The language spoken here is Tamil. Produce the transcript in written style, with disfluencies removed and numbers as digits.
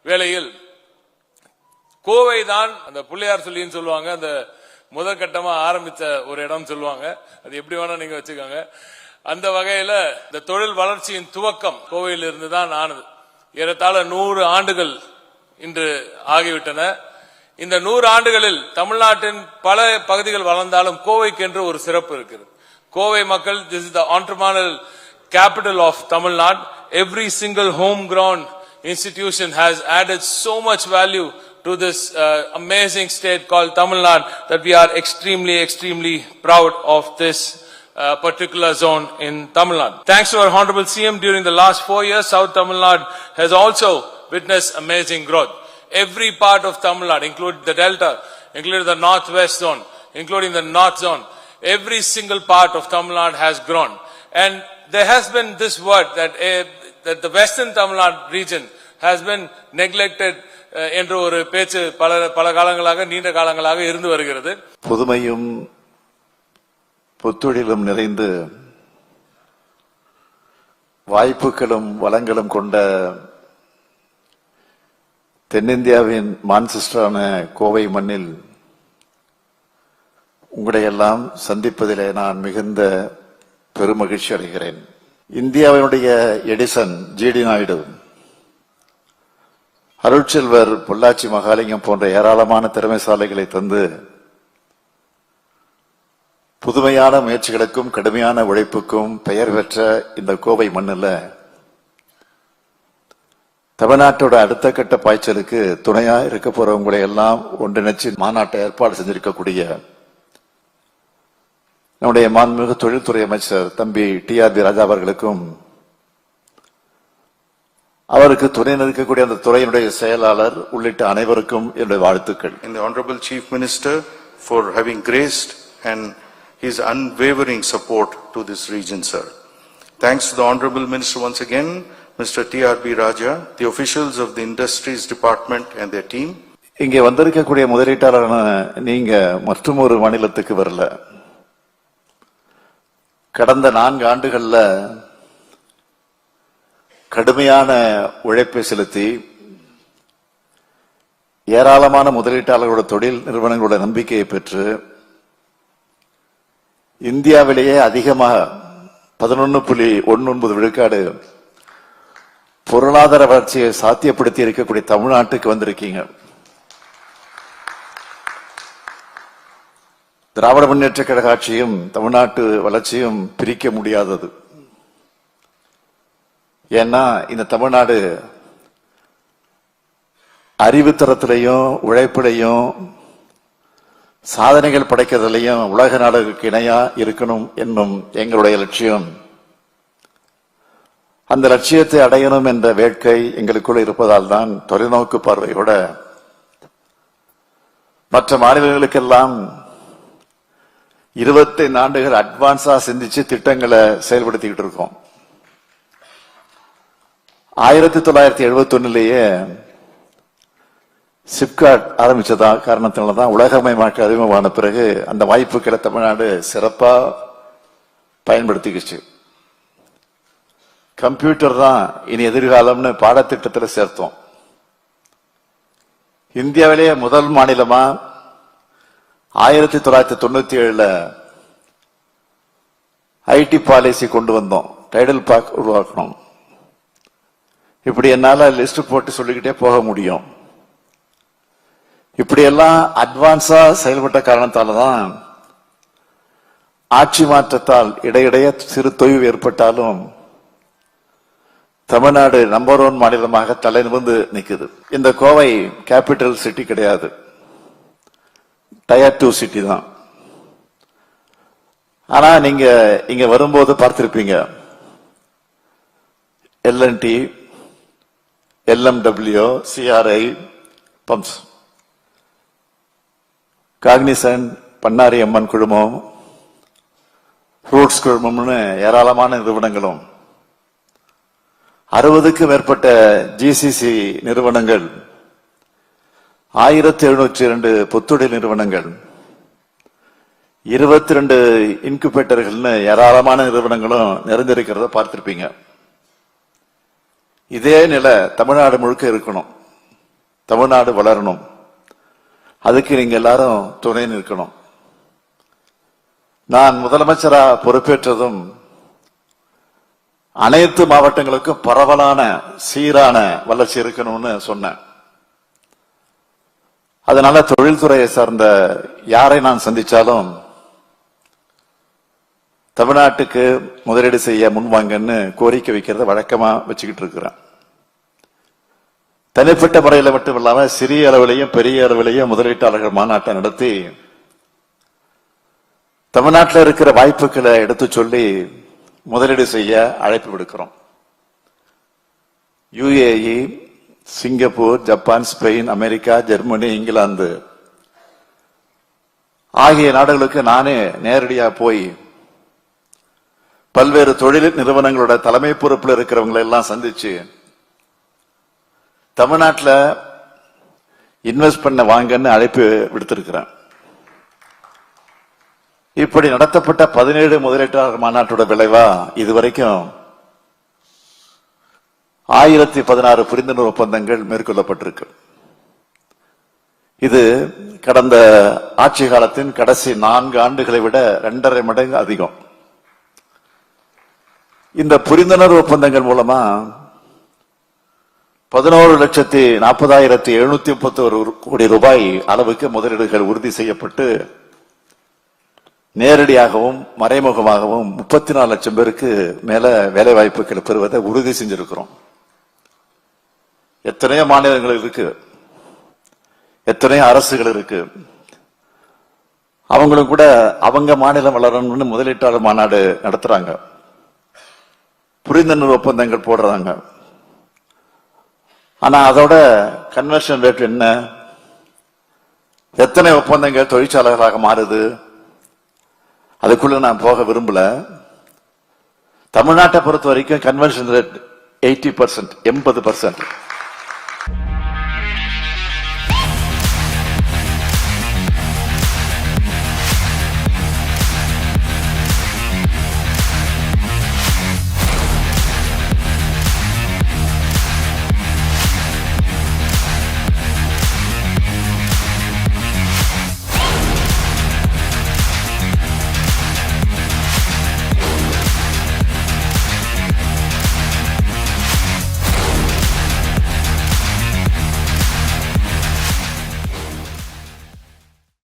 வேளையில் கோவை தான் அந்த பிள்ளையார் சொல்லின்னு சொல்லுவாங்க, அந்த முதற்கட்டமா ஆரம்பிச்ச ஒரு இடம் சொல்லுவாங்க. அது எப்படி வேணா நீங்க வச்சுக்கோங்க. அந்த வகையில இந்த தொழில் வளர்ச்சியின் துவக்கம் கோவையில் இருந்து தான் ஆனது. ஏறத்தாழ 100 ஆண்டுகள் இன்று ஆகிவிட்டன. இந்த 100 ஆண்டுகளில் தமிழ்நாட்டின் பல பகுதிகள் வளர்ந்தாலும் கோவைக்கு என்று ஒரு சிறப்பு இருக்கிறது. கோவை மக்கள், this is the entrepreneurial capital of Tamil Nadu. Every single homegrown institution has added so much value to this amazing state called Tamil Nadu that we are extremely proud of this particular zone in Tamil Nadu. Thanks to our Honorable CM, during the last 4 years, South Tamil Nadu has also witnessed amazing growth. Every part of Tamil Nadu, including the Delta, including the Northwest zone, including the North zone, every single part of Tamil Nadu has grown. And there has been this word that the Western Tamil Nadu region has been neglected என்ற ஒரு பேச்சு பல காலங்களாக, நீண்ட காலங்களாக இருந்து வருகிறது. புதுமையும் புத்தொழிலும் நிறைந்து வாய்ப்புகளும் வளங்களும் கொண்ட தென்னிந்தியாவின் மான்செஸ்டரான கோவை மண்ணில் உங்களையெல்லாம் சந்திப்பதிலே நான் மிகுந்த பெருமகிழ்ச்சி அடைகிறேன். இந்தியாவினுடைய எடிசன் ஜிடி நாயுடு, அருட்செல்வர் பொள்ளாச்சி மகாலிங்கம் போன்ற ஏராளமான திறமைசாலைகளை தந்து புதுமையான முயற்சிகளுக்கும் கடுமையான உழைப்புக்கும் பெயர் பெற்ற இந்த கோவை மண்ணில் தமிழ்நாட்டோட அடுத்த கட்ட பாய்ச்சலுக்கு துணையா இருக்க போறவங்களை எல்லாம் ஒன்றிணைச்சு மாநாட்டை ஏற்பாடு செஞ்சிருக்கக்கூடிய நம்முடைய மாண்புமிகு தொழில்துறை அமைச்சர் தம்பி டிஆர்பி ராஜா அவர்களுக்கும், அவருக்கு துணை நிற்கக்கூடிய அந்த துறையினுடைய செயலாளர் உள்ளிட்ட அனைவருக்கும் என்னுடைய வாழ்த்துக்கள். In the Honorable Chief Minister for having graced and his unwavering support to this region, sir. Thanks to the Honorable Minister once again, Mr. TRB Raja, the officials of the Industries Department and their team. இங்கே வந்திருக்கக்கூடிய முதலீட்டாளரான நீங்க மற்றும் ஒரு மாநிலத்துக்கு வரல. கடந்த 4 ஆண்டுகள்ல கடுமையான உழைப்பை செலுத்தி ஏராளமான முதலீட்டாளர்களோட தொழில் நிறுவனங்களோட நம்பிக்கையை பெற்று இந்தியாவிலேயே அதிகமாக 11.19 விழுக்காடு பொருளாதார வளர்ச்சியை சாத்தியப்படுத்தி இருக்கக்கூடிய தமிழ்நாட்டுக்கு வந்திருக்கீங்க. திராவிட முன்னேற்ற கழக ஆட்சியும் தமிழ்நாட்டு வளர்ச்சியும் பிரிக்க முடியாதது. ஏன்னா இந்த தமிழ்நாடு அறிவுத்தரத்திலையும் உழைப்பிலையும் சாதனைகள் படைக்கிறதுலையும் உலக நாடுகளுக்கு இணையா இருக்கணும் என்னும் எங்களுடைய லட்சியம். அந்த லட்சியத்தை அடையணும் என்ற வேட்கை எங்களுக்குள்ள இருப்பதால் தான் தொலைநோக்கு பார்வையோட மற்ற மாநிலங்களுக்கெல்லாம் 25 ஆண்டுகள் அட்வான்ஸா சிந்திச்சு திட்டங்களை செயல்படுத்திக்கிட்டு இருக்கோம். 1971 சிப்காட் ஆரம்பிச்சதா காரணத்தினால்தான் உலகமயமாக்க அறிமுகமான பிறகு அந்த வாய்ப்புகளை தமிழ்நாடு சிறப்பா பயன்படுத்திக்கிச்சு. கம்ப்யூட்டர் தான் இனி எதிர்காலம்னு பாடத்திட்டத்தில் சேர்த்தோம். இந்தியாவிலேயே முதல் மாநிலமா 1997 ஐடி பாலிசி கொண்டு வந்தோம். டைடல் பார்க் உருவாக்கணும். இப்படி என்னால லிஸ்ட் போட்டு சொல்லிக்கிட்டே போக முடியும். இப்படியெல்லாம் அட்வான்ஸா செயல்பட்ட காரணத்தால்தான் ஆட்சி மாற்றத்தால் இடையிடையே சிறு தொய்வு ஏற்பட்டாலும் தமிழ்நாடு நம்பர் 1 மாநிலமாக தலை நிமிர்ந்து நிற்குது. இந்த கோவை கேபிட்டல் சிட்டி கிடையாது, டயர் 2 சிட்டி தான். ஆனா நீங்க இங்க வரும்போது பார்த்திருப்பீங்க, L and T, LMW, CRI pumps, Cognizant, Bannari Amman குழுமம், ஃப்ரூட்ஸ் குழுமம்னு ஏராளமான நிறுவனங்களும் 60க்கும் மேற்பட்ட ஜிசிசி நிறுவனங்கள், 1702 புத்தொழில் நிறுவனங்கள், 22 இன்குபேட்டர்கள்னு ஏராளமான நிறுவனங்களும் நிறைந்திருக்கிறத பார்த்திருப்பீங்க. இதே நிலை தமிழ்நாடு முழுக்க இருக்கணும். தமிழ்நாடு வளரணும். அதுக்கு நீங்க எல்லாரும் துணை நிற்கணும். நான் முதலமைச்சரா பொறுப்பேற்றதும் அனைத்து மாவட்டங்களுக்கும் பரவலான சீரான வளர்ச்சி இருக்கணும்னு சொன்னேன். அதனால தொழில்துறையை சார்ந்த யாரை நான் சந்திச்சாலும் தமிழ்நாட்டுக்கு முதலீடு செய்ய முன்வாங்கன்னு கோரிக்கை வைக்கிறத வழக்கமா வச்சுக்கிட்டு இருக்கிறேன். தனிப்பட்ட முறையில் மட்டும் இல்லாம சிறிய அளவிலையும் பெரிய அளவிலையும் முதலீட்டாளர்கள் மாநாட்டை நடத்தி தமிழ்நாட்டில் இருக்கிற வாய்ப்புகளை எடுத்து சொல்லி முதலீடு செய்ய அழைப்பு விடுக்கிறோம். UAE, Singapore, Japan, Spain, America, Germany, England ஆகிய நாடுகளுக்கு நானே நேரடியா போய் பல்வேறு தொழில் நிறுவனங்களோட தலைமை பொறுப்பில் இருக்கிறவங்களை எல்லாம் சந்திச்சு தமிழ்நாட்டில் இன்வெஸ்ட் பண்ண வாங்கன்னு அழைப்பு விடுத்திருக்கிறேன். இப்படி நடத்தப்பட்ட 17 முதலீட்டாளர் மாநாட்டோட விளைவா இதுவரைக்கும் 1016 புரிந்துணர்வு ஒப்பந்தங்கள் மேற்கொள்ளப்பட்டிருக்கு. இது கடந்த ஆட்சி காலத்தின் கடைசி 4 ஆண்டுகளை விட 2.5 மடங்கு அதிகம். இந்த புரிந்துணர்வு ஒப்பந்தங்கள் மூலமா 11,40,731 கோடி ரூபாய் அளவுக்கு முதலீடுகள் உறுதி செய்யப்பட்டு நேரடியாகவும் மறைமுகமாகவும் 34 லட்சம் பேருக்கு மேல வேலை வாய்ப்புகள் பெறுவதை உறுதி செஞ்சிருக்கிறோம். எத்தனையோ மாநிலங்கள் இருக்கு, எத்தனையோ அரசுகள் இருக்கு. அவங்களும் கூட அவங்க மாநிலம் வளரணும்னு முதலீட்டாளர் மாநாடு நடத்துறாங்க, புரிந்துணர்வு ஒப்பந்தங்கள் போடுறாங்க. ஆனா அதோட கன்வர்ஷன் ரேட் என்ன, எத்தனை ஒப்பந்தங்கள் தொழிற்சாலைகளாக மாறுது, அதுக்குள்ள நான் போக விரும்பல. தமிழ்நாட்டை பொறுத்த வரைக்கும் கன்வர்ஷன் ரேட் 80%, 80%.